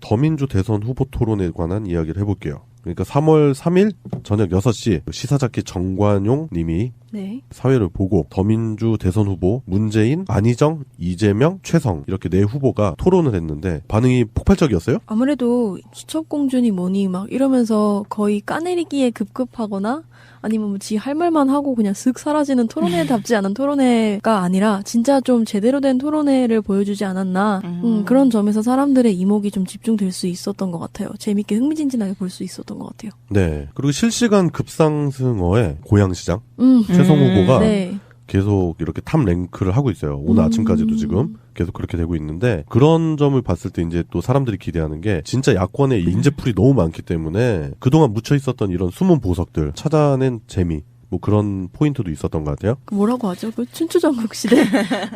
더민주 대선 후보 토론에 관한 이야기를 해볼게요. 그러니까 3월 3일 저녁 6시 시사잡기 정관용 님이 네. 사회를 보고 더민주 대선 후보 문재인, 안희정, 이재명, 최성 이렇게 네 후보가 토론을 했는데 반응이 폭발적이었어요? 아무래도 수첩공주니 뭐니 막 이러면서 거의 까내리기에 급급하거나 아니면 뭐 지 할 말만 하고 그냥 슥 사라지는 토론회답지 않은 토론회가 아니라 진짜 좀 제대로 된 토론회를 보여주지 않았나 그런 점에서 사람들의 이목이 좀 집중될 수 있었던 것 같아요. 재밌게 흥미진진하게 볼 수 있었던 것 같아요. 네. 그리고 실시간 급상승어의 고양시장 최성 후보가 네. 계속 이렇게 탑 랭크를 하고 있어요. 오늘 아침까지도 지금 계속 그렇게 되고 있는데 그런 점을 봤을 때 이제 또 사람들이 기대하는 게 진짜 야권의 인재풀이 너무 많기 때문에 그동안 묻혀 있었던 이런 숨은 보석들 찾아낸 재미 뭐 그런 포인트도 있었던 것 같아요. 뭐라고 하죠? 그 춘추전국 시대.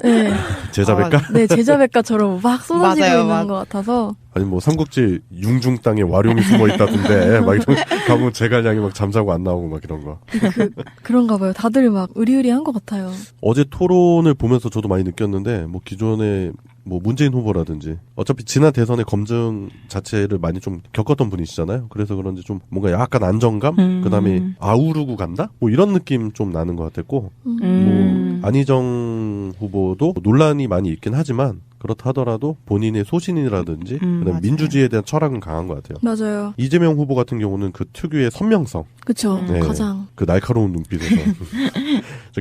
네. 제자백가? 네, 제자백가처럼 막 쏟아지고 맞아요, 있는 것 같아서. 아니 뭐 삼국지 융중 땅에 와룡이 숨어 있다던데 막 이런 가면 제갈량이 막 잠자고 안 나오고 막 이런 거. 그런가 봐요. 다들 막 의리의리한 것 같아요. 어제 토론을 보면서 저도 많이 느꼈는데 뭐 기존에 뭐 문재인 후보라든지 어차피 지난 대선의 검증 자체를 많이 좀 겪었던 분이시잖아요. 그래서 그런지 좀 뭔가 약간 안정감, 그다음에 아우르고 간다, 뭐 이런 느낌 좀 나는 것 같았고, 뭐 안희정 후보도 논란이 많이 있긴 하지만 그렇다 하더라도 본인의 소신이라든지 그다음에 민주주의에 대한 철학은 강한 것 같아요. 맞아요. 이재명 후보 같은 경우는 그 특유의 선명성, 그쵸. 네, 가장 그 날카로운 눈빛에서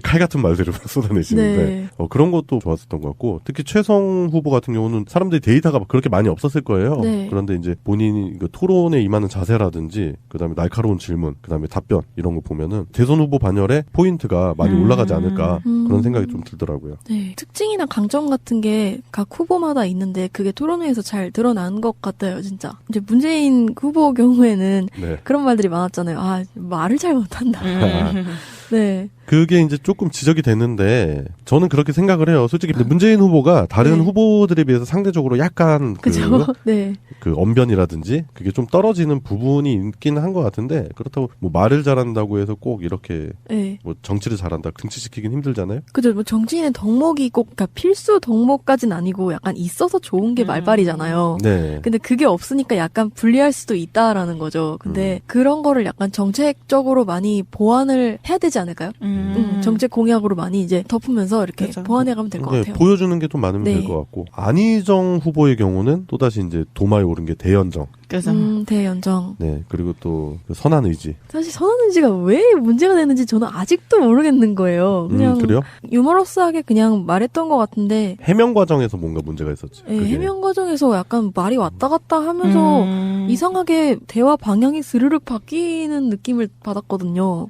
칼 같은 말들을 쏟아내시는데 네. 그런 것도 좋았었던 것 같고, 특히 최성 후보 같은 경우는 사람들이 데이터가 그렇게 많이 없었을 거예요. 네. 그런데 이제 본인이 그 토론에 임하는 자세라든지 그다음에 날카로운 질문, 그다음에 답변 이런 거 보면은 대선 후보 반열에 포인트가 많이 올라가지 않을까 그런 생각이 좀 들더라고요. 네. 특징이나 강점 같은 게 각 후보마다 있는데 그게 토론회에서 잘 드러난 것 같아요, 진짜. 이제 문재인 후보 경우에는 네. 그런 말들이 많았잖아요. 아, 말을 잘 못한다. 네. 그게 이제 조금 지적이 되는데 저는 그렇게 생각을 해요. 솔직히 근데 문재인 후보가 다른 네. 후보들에 비해서 상대적으로 약간 그죠? 네. 그 언변이라든지 그게 좀 떨어지는 부분이 있긴 한 것 같은데, 그렇다고 뭐 말을 잘한다고 해서 꼭 이렇게 네. 뭐 정치를 잘한다 등치시키긴 힘들잖아요. 그죠. 뭐 정치인의 덕목이 꼭, 그러니까 필수 덕목까지는 아니고 약간 있어서 좋은 게 말발이잖아요. 네. 근데 그게 없으니까 약간 불리할 수도 있다라는 거죠. 근데 그런 거를 약간 정책적으로 많이 보완을 해야 되지 않을까요? 정책 공약으로 많이 이제 덮으면서 이렇게 그렇죠. 보완해가면 될 것 같아요. 보여주는 게 좀 많으면 네. 될 것 같고, 안희정 후보의 경우는 또다시 이제 도마에 오른 게 대연정. 그래서 대연정. 네. 그리고 또그 선한 의지. 사실 선한 의지가 왜 문제가 되는지 저는 아직도 모르겠는 거예요. 그냥 그래요? 유머러스하게 그냥 말했던 것 같은데 해명 과정에서 뭔가 문제가 있었지. 예, 그게. 해명 과정에서 약간 말이 왔다 갔다 하면서 이상하게 대화 방향이 스르륵 바뀌는 느낌을 받았거든요.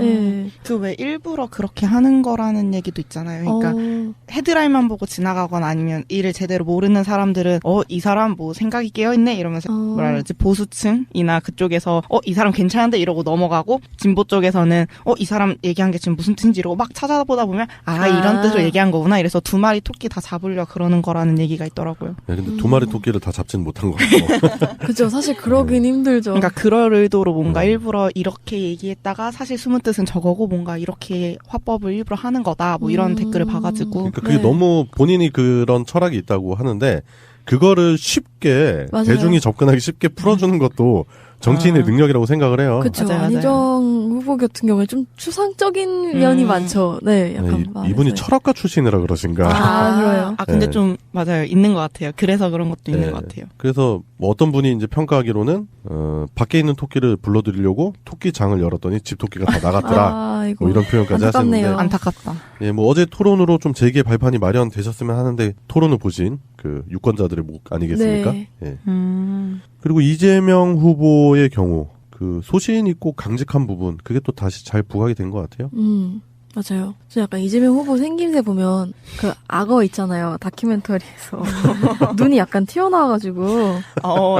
예. 그 왜 일부러 그렇게 하는 거라는 얘기도 있잖아요. 그러니까 헤드라인만 보고 지나가거나 아니면 일을 제대로 모르는 사람들은 이 사람 뭐 생각이 깨어있네 이러면서 뭐라 그러지, 보수층이나 그쪽에서 이 사람 괜찮은데 이러고 넘어가고, 진보 쪽에서는 이 사람 얘기한 게 지금 무슨 뜻인지 이러고 막 찾아보다 보면 이런 뜻으로 얘기한 거구나, 이래서 두 마리 토끼 다 잡으려 그러는 거라는 얘기가 있더라고요. 네, 근데 두 마리 토끼를 다 잡지는 못한 것 같고. 그죠. 사실 그러긴 힘들죠. 그러니까 그럴 의도로 뭔가 일부러 이렇게 얘기했다가 사실 숨은 뜻은 저거고 뭔가 이렇게 화법을 일부러 하는 거다, 뭐 이런 댓글을 봐가지고. 그러니까 그게 네. 너무 본인이 그런 철학이 있다고 하는데 그거를 쉽게 맞아요. 대중이 접근하기 쉽게 풀어주는 것도 정치인의 능력이라고 생각을 해요. 그렇죠. 맞아요, 맞아요. 안희정 후보 같은 경우에 좀 추상적인 면이 많죠. 네, 약간 네, 이분이 철학가 출신이라 그러신가. 그래요? 근데 네. 좀 맞아요, 있는 것 같아요. 그래서 그런 것도 있는 것 같아요. 그래서 뭐 어떤 분이 이제 평가하기로는 밖에 있는 토끼를 불러들이려고 토끼장을 열었더니 집토끼가 다 나갔더라. 아이고. 뭐 이런 표현까지 안타깝네요. 하시는데, 안타깝다. 예, 뭐 어제 토론으로 좀 재개 발판이 마련되셨으면 하는데 토론을 보신 그 유권자들의 목 아니겠습니까? 네. 예. 그리고 이재명 후보의 경우 그 소신 있고 강직한 부분, 그게 또 다시 잘 부각이 된 것 같아요. 맞아요. 저 약간 이재명 후보 생김새 보면 그 악어 있잖아요. 다큐멘터리에서 눈이 약간 튀어나와가지고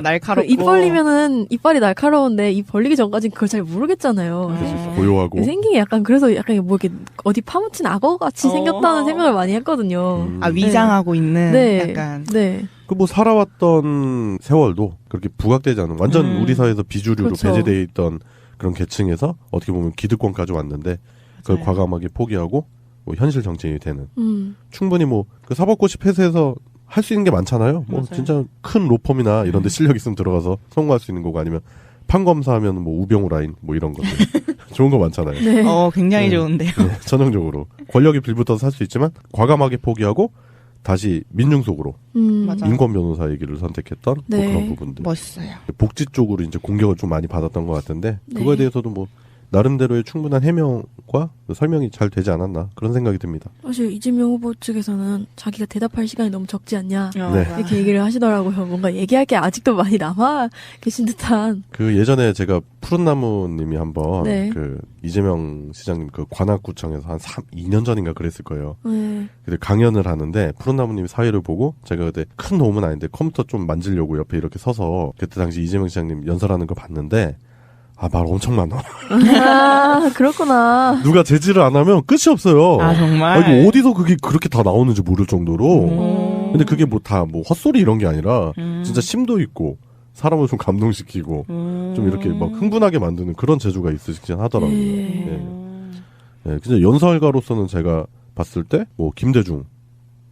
날카롭고. 입 벌리면은 이빨이 날카로운데 입 벌리기 전까지는 그걸 잘 모르겠잖아요. 고요하고. 생긴 게 약간 그래서 약간 뭐 이렇게 어디 파묻힌 악어 같이 생겼다는 생각을 많이 했거든요. 위장하고 있는 네. 약간. 네. 그 뭐 살아왔던 세월도 그렇게 부각되지 않은 완전 우리 사회에서 비주류로 그렇죠. 배제돼 있던 그런 계층에서 어떻게 보면 기득권까지 왔는데 그걸 과감하게 포기하고 뭐 현실 정치인이 되는. 충분히 뭐 그 사법고시 폐쇄해서 할 수 있는 게 많잖아요. 뭐 맞아요. 진짜 큰 로펌이나 이런 데 실력 있으면 들어가서 성공할 수 있는 거고 아니면 판검사하면 뭐 우병우 라인 뭐 이런 것들 좋은 거 많잖아요. 네. 굉장히 네. 좋은데요. 네, 전형적으로 권력이 빌붙어서 살 수 있지만 과감하게 포기하고 다시 민중속으로 맞아. 인권 변호사 얘기를 선택했던 네. 뭐 그런 부분들. 멋있어요. 복지 쪽으로 이제 공격을 좀 많이 받았던 것 같은데 네. 그거에 대해서도 뭐 나름대로의 충분한 해명과 설명이 잘 되지 않았나 그런 생각이 듭니다. 사실 이재명 후보 측에서는 자기가 대답할 시간이 너무 적지 않냐 네. 이렇게 얘기를 하시더라고요. 뭔가 얘기할 게 아직도 많이 남아 계신 듯한. 그 예전에 제가 푸른나무님이 한번 네. 그 이재명 시장님 그 관악구청에서 한 2년 전인가 그랬을 거예요. 네. 근데 강연을 하는데 푸른나무님이 사회를 보고 제가 그때 큰 도움은 아닌데 컴퓨터 좀 만지려고 옆에 이렇게 서서 그때 당시 이재명 시장님 연설하는 거 봤는데 말 엄청 많아. 아, 그렇구나. 누가 제지를 안 하면 끝이 없어요. 정말. 이거 어디서 그게 그렇게 다 나오는지 모를 정도로. 근데 그게 뭐 다 뭐 헛소리 이런 게 아니라 진짜 심도 있고 사람을 좀 감동시키고 좀 이렇게 막 흥분하게 만드는 그런 재주가 있으시긴 하더라고요. 예. 네, 진짜 연설가로서는 제가 봤을 때 뭐 김대중,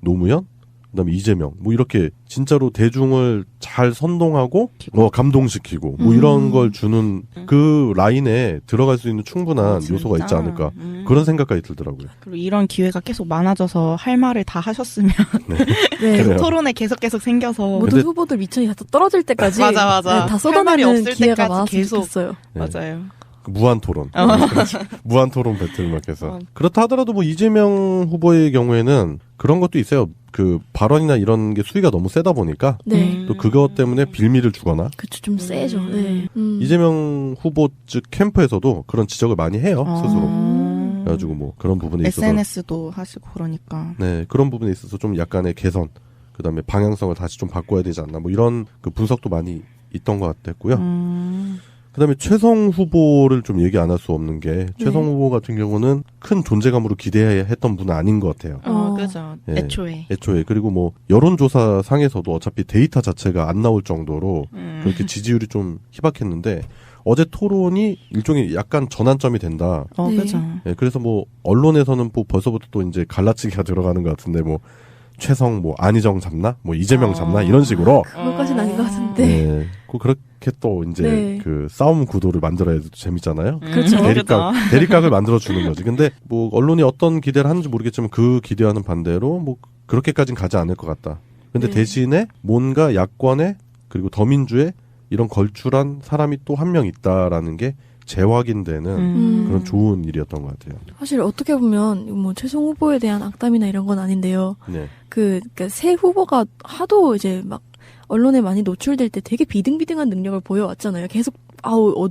노무현, 그다음에 이재명 뭐 이렇게 진짜로 대중을 잘 선동하고 감동시키고 뭐 이런 걸 주는 그 라인에 들어갈 수 있는 충분한 요소가 있지 않을까 그런 생각까지 들더라고요. 그리고 이런 기회가 계속 많아져서 할 말을 다 하셨으면 네. 그래요. 토론에 계속 생겨서 모든 근데- 후보들 미천이 다 떨어질 때까지 맞아. 네, 다 할 말이 쏟아내는 없을 기회가 때까지 많았으면 계속. 좋겠어요. 네. 맞아요. 무한 토론. 무한 토론 배틀 막 해서. 그렇다 하더라도 뭐 이재명 후보의 경우에는 그런 것도 있어요. 그 발언이나 이런 게 수위가 너무 세다 보니까 네. 또 그것 때문에 빌미를 주거나 그쵸, 좀 세죠. 네. 이재명 후보 측 캠프에서도 그런 지적을 많이 해요. 스스로. 그래가지고 뭐 그런 부분에 있어서 SNS도 하시고 그러니까. 네, 그런 부분에 있어서 좀 약간의 개선, 그다음에 방향성을 다시 좀 바꿔야 되지 않나 뭐 이런 그 분석도 많이 있던 것 같았고요. 그다음에 최성 후보를 좀 얘기 안 할 수 없는 게 최성 후보 같은 경우는 큰 존재감으로 기대했던 분은 아닌 것 같아요. 그죠. 예. 애초에. 그리고 뭐 여론조사 상에서도 어차피 데이터 자체가 안 나올 정도로 그렇게 지지율이 좀 희박했는데 어제 토론이 일종의 약간 전환점이 된다. 네. 그죠. 예, 그래서 뭐 언론에서는 뭐 벌써부터 또 이제 갈라치기가 들어가는 것 같은데 뭐 최성 뭐 안희정 잡나 뭐 이재명 잡나 이런 식으로 그것까지는 아닌 것 같은데. 네. 그렇게 또 이제 네. 그 싸움 구도를 만들어야 재밌잖아요. 그렇죠. 대립각을 만들어 주는 거지. 근데 뭐 언론이 어떤 기대를 하는지 모르겠지만 그 기대와는 반대로 뭐 그렇게까지는 가지 않을 것 같다. 근데 네. 대신에 뭔가 야권에 그리고 더민주에 이런 걸출한 사람이 또 한 명 있다라는 게 재확인되는 그런 좋은 일이었던 것 같아요. 사실 어떻게 보면 뭐 최종 후보에 대한 악담이나 이런 건 아닌데요. 네. 그러니까 새 후보가 하도 이제 막 언론에 많이 노출될 때 되게 비등비등한 능력을 보여왔잖아요. 계속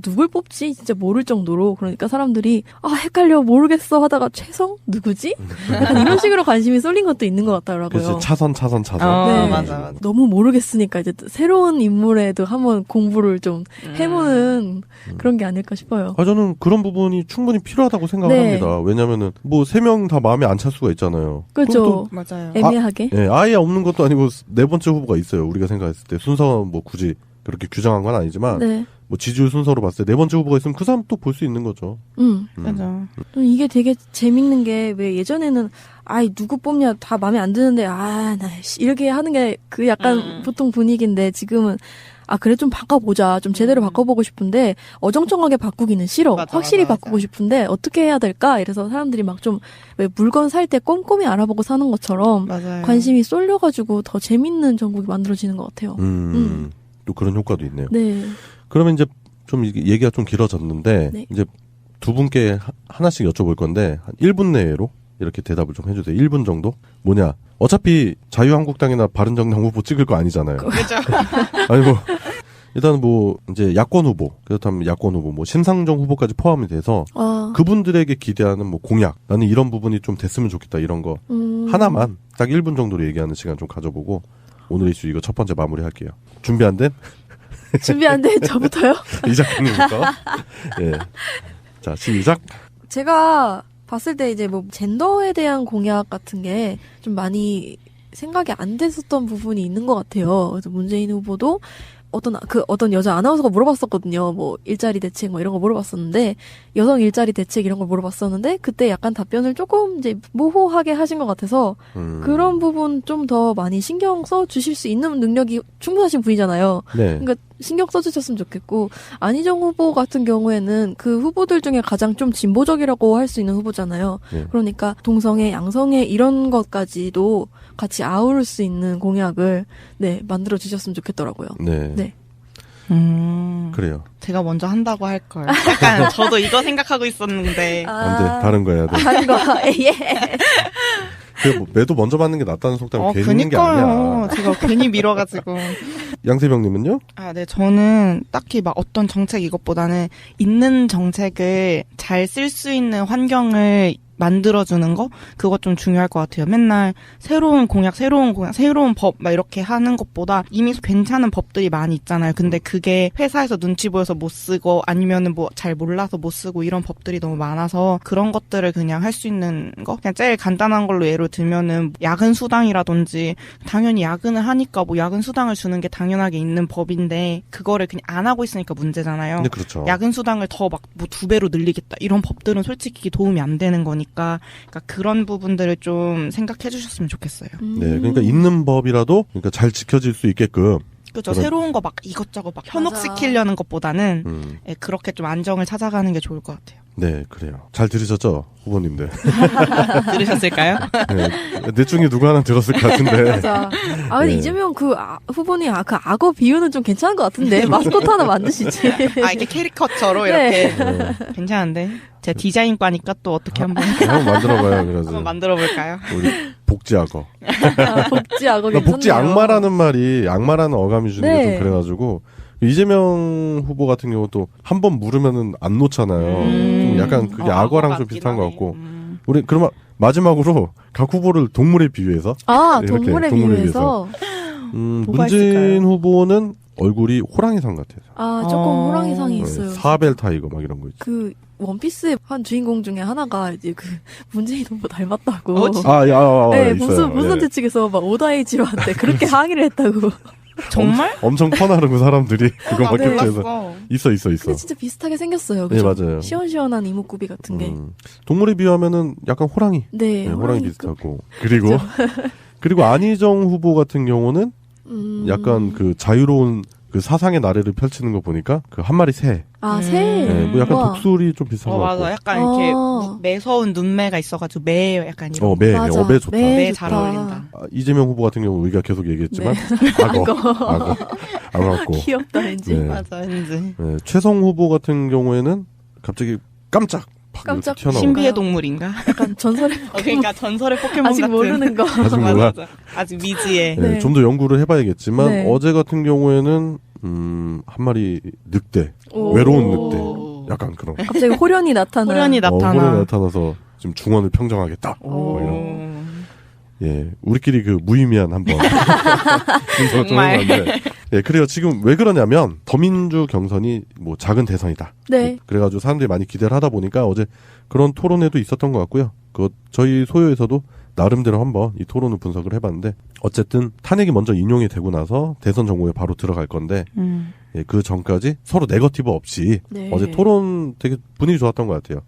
누굴 뽑지? 진짜 모를 정도로. 그러니까 사람들이 헷갈려 모르겠어 하다가 최성? 누구지? 약간 이런 식으로 관심이 쏠린 것도 있는 것 같더라고요. 그래서 차선. 네. 맞아. 너무 모르겠으니까 이제 새로운 인물에도 한번 공부를 좀 해보는 그런 게 아닐까 싶어요. 저는 그런 부분이 충분히 필요하다고 생각을 네. 합니다. 왜냐면은 뭐 3명 다 마음에 안 찰 수가 있잖아요. 그렇죠. 맞아요. 애매하게. 예, 아예 없는 것도 아니고 4번째 후보가 있어요. 우리가 생각했을 때 순서 뭐 굳이 그렇게 규정한 건 아니지만 네. 뭐 지지율 순서로 봤을 때 4번째 후보가 있으면 그 사람 또 볼 수 있는 거죠. 그죠. 이게 되게 재밌는 게 왜 예전에는 누구 뽑냐 다 마음에 안 드는데 이렇게 하는 게 그 약간 보통 분위기인데 지금은 그래 좀 바꿔보자. 좀 제대로 바꿔보고 싶은데 어정쩡하게 바꾸기는 싫어. 맞아, 확실히 맞아. 바꾸고 싶은데 어떻게 해야 될까? 이래서 사람들이 막 좀 왜 물건 살 때 꼼꼼히 알아보고 사는 것처럼 맞아요. 관심이 쏠려가지고 더 재밌는 전국이 만들어지는 것 같아요. 또 그런 효과도 있네요. 네. 그러면 이제 좀 얘기가 좀 길어졌는데 네. 이제 두 분께 하나씩 여쭤볼 건데 한 1분 내로 이렇게 대답을 좀 해주세요. 1분 정도? 뭐냐? 어차피 자유한국당이나 바른정당 후보 찍을 거 아니잖아요. 그죠. 아니 뭐 일단 뭐 이제 야권 후보 그렇다면 야권 후보 뭐 심상정 후보까지 포함이 돼서 그분들에게 기대하는 뭐 공약 나는 이런 부분이 좀 됐으면 좋겠다 이런 거 하나만 딱 1분 정도로 얘기하는 시간 좀 가져보고 오늘 이슈 이거 첫 번째 마무리할게요. 준비 안 된? 준비 안 돼? 저부터요? 이 작가님부터. 예. 자, 시작. 제가 봤을 때 이제 뭐 젠더에 대한 공약 같은 게 좀 많이 생각이 안 됐었던 부분이 있는 것 같아요. 그래서 문재인 후보도 어떤 여자 아나운서가 물어봤었거든요. 뭐 일자리 대책 뭐 이런 거 물어봤었는데 여성 일자리 대책 이런 걸 물어봤었는데 그때 약간 답변을 조금 이제 모호하게 하신 것 같아서 그런 부분 좀 더 많이 신경 써 주실 수 있는 능력이 충분하신 분이잖아요. 네. 그러니까 신경 써주셨으면 좋겠고 안희정 후보 같은 경우에는 그 후보들 중에 가장 좀 진보적이라고 할 수 있는 후보잖아요. 네. 그러니까 동성애, 양성애 이런 것까지도 같이 아우를 수 있는 공약을 네 만들어 주셨으면 좋겠더라고요. 네. 네. 그래요. 제가 먼저 한다고 할 걸. 약간 저도 이거 생각하고 있었는데. 안 돼. 다른 거 해야 돼. 다른 거 예. 뭐 매도 먼저 맞는 게 낫다는 속담이 괜히 있는 게 그니까요. 아니야. 제가 괜히 밀어가지고. 양세병님은요? 아, 네. 저는 딱히 막 어떤 정책 이것보다는 있는 정책을 잘 쓸 수 있는 환경을 만들어주는 거? 그거 좀 중요할 것 같아요. 맨날 새로운 공약, 새로운 법, 막 이렇게 하는 것보다 이미 괜찮은 법들이 많이 있잖아요. 근데 그게 회사에서 눈치 보여서 못 쓰고 아니면은 뭐 잘 몰라서 못 쓰고 이런 법들이 너무 많아서 그런 것들을 그냥 할 수 있는 거? 그냥 제일 간단한 걸로 예를 들면은 야근 수당이라든지 당연히 야근을 하니까 뭐 야근 수당을 주는 게 당연하게 있는 법인데 그거를 그냥 안 하고 있으니까 문제잖아요. 네, 그렇죠. 야근 수당을 더 막 뭐 2배로 늘리겠다. 이런 법들은 솔직히 도움이 안 되는 거니까. 그러니까 그런 부분들을 좀 생각해 주셨으면 좋겠어요. 네, 그러니까 있는 법이라도 그러니까 잘 지켜질 수 있게끔. 그죠. 그런- 새로운 거 막 이것저것 막 현혹시키려는 것보다는 예, 그렇게 좀 안정을 찾아가는 게 좋을 것 같아요. 네, 그래요. 잘 들으셨죠, 후보님들. 들으셨을까요? 네, 넷 중에 누구 하나 들었을 것 같은데. 맞아. 아 근데 네. 이재명 후보님 그 악어 비유는 좀 괜찮은 것 같은데 마스코트 하나 만드시지. 아, 이렇게 캐리커처로 네. 이렇게. 괜찮은데. 제가 디자인과니까 또 어떻게 한번 한번 만들어봐요, 그래서. 한번 만들어 볼까요? 우리 복지악어. 복지 악어 그러니까 괜찮네요. 복지 악마라는 말이 악마라는 어감이 주는 게 네. 좀 그래가지고 이재명 후보 같은 경우도 한 번 물으면은 안 놓잖아요. 좀 약간 그게 악어랑 좀 같긴 비슷한 것 하네. 같고 우리 그러면 마지막으로 각 후보를 동물에 비유해서 아 이렇게 동물에 동물에 비유해서 뭐가 문재인 있을까요? 후보는 얼굴이 호랑이상 같아요. 아 조금 호랑이상이 있어요. 사벨 타이거 막 이런 거 있죠. 그 원피스의 한 주인공 중에 하나가 이제 그 문재인 후보 닮았다고. 네, 있어요. 문선재 측에서 막 오다이지로한테 그렇게 항의를 했다고. 정말? 엄청 퍼나르고 사람들이 그거 막 네. 캡처해서 있어. 근데 진짜 비슷하게 생겼어요. 네, 그죠? 맞아요. 시원시원한 이목구비 같은 게. 동물에 비유하면은 약간 호랑이. 네, 네, 호랑이 그- 비슷하고. 그리고 그리고 안희정 후보 같은 경우는 약간 그 자유로운 그 사상의 나래를 펼치는 거 보니까 그 한 마리 새. 아, 새. 네, 뭐 약간 우와. 독수리 좀 비슷한 것 같고. 맞아. 약간 이렇게 아. 매서운 눈매가 있어갖고 매 약간 이런. 매, 맞아. 매 좋다. 매 좋다. 잘 어울린다. 아, 이재명 후보 같은 경우 우리가 계속 얘기했지만 네. 악어 같고. 귀엽다, 왠지. 네. 맞아, 왠지. 네, 최성 후보 같은 경우에는 갑자기 깜짝 깜짝 튀어나오는. 신비의 동물인가? 약간 전설의 그러니까 전설의 포켓몬 아직 같은. 모르는 거. 아직 맞아, 몰라. 맞아. 아직 미지의. 네, 네. 좀 더 연구를 해봐야겠지만 네. 어제 같은 경우에는 한 마리 늑대, 오. 외로운 늑대, 약간 그런. 갑자기 호련이 나타나. 호련이 나타나. 호련이 나타나서 지금 중원을 평정하겠다. 뭐 이런. 오. 예, 우리끼리 그 무의미한 한번. 정말. 예, 그래요. 지금 왜 그러냐면 더민주 경선이 뭐 작은 대선이다. 네. 그래가지고 사람들이 많이 기대를 하다 보니까 어제 그런 토론회도 있었던 것 같고요. 그 저희 소요에서도 나름대로 한번 이 토론을 분석을 해봤는데 어쨌든 탄핵이 먼저 인용이 되고 나서 대선 정국에 바로 들어갈 건데 예, 그 전까지 서로 네거티브 없이 네. 어제 토론 되게 분위기 좋았던 것 같아요.